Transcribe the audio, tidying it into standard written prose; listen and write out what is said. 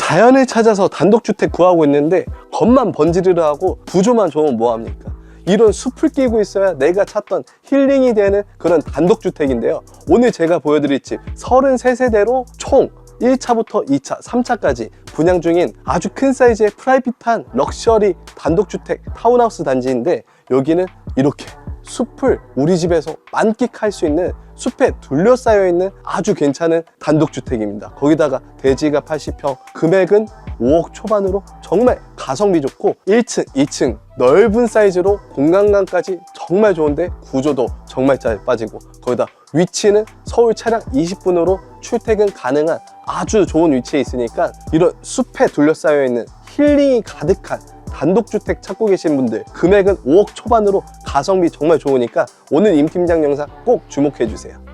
자연을 찾아서 단독주택 구하고 있는데 겉만 번지르르 하고 구조만 좋으면 뭐합니까? 이런 숲을 끼고 있어야 내가 찾던 힐링이 되는 그런 단독주택인데요. 오늘 제가 보여드릴 집 33세대로 총 1차부터 2차, 3차까지 분양 중인 아주 큰 사이즈의 프라이빗한 럭셔리 단독주택 타운하우스 단지인데, 여기는 이렇게 숲을 우리 집에서 만끽할 수 있는, 숲에 둘러싸여 있는 아주 괜찮은 단독주택입니다. 거기다가 대지가 80평, 금액은 5억 초반으로 정말 가성비 좋고 1층, 2층 넓은 사이즈로 공간감까지 정말 좋은데 구조도 정말 잘 빠지고, 거기다 위치는 서울 차량 20분으로 출퇴근 가능한 아주 좋은 위치에 있으니까 이런 숲에 둘러싸여 있는 힐링이 가득한 단독주택 찾고 계신 분들, 금액은 5억 초반으로 가성비 정말 좋으니까 오늘 임 팀장 영상 꼭 주목해 주세요.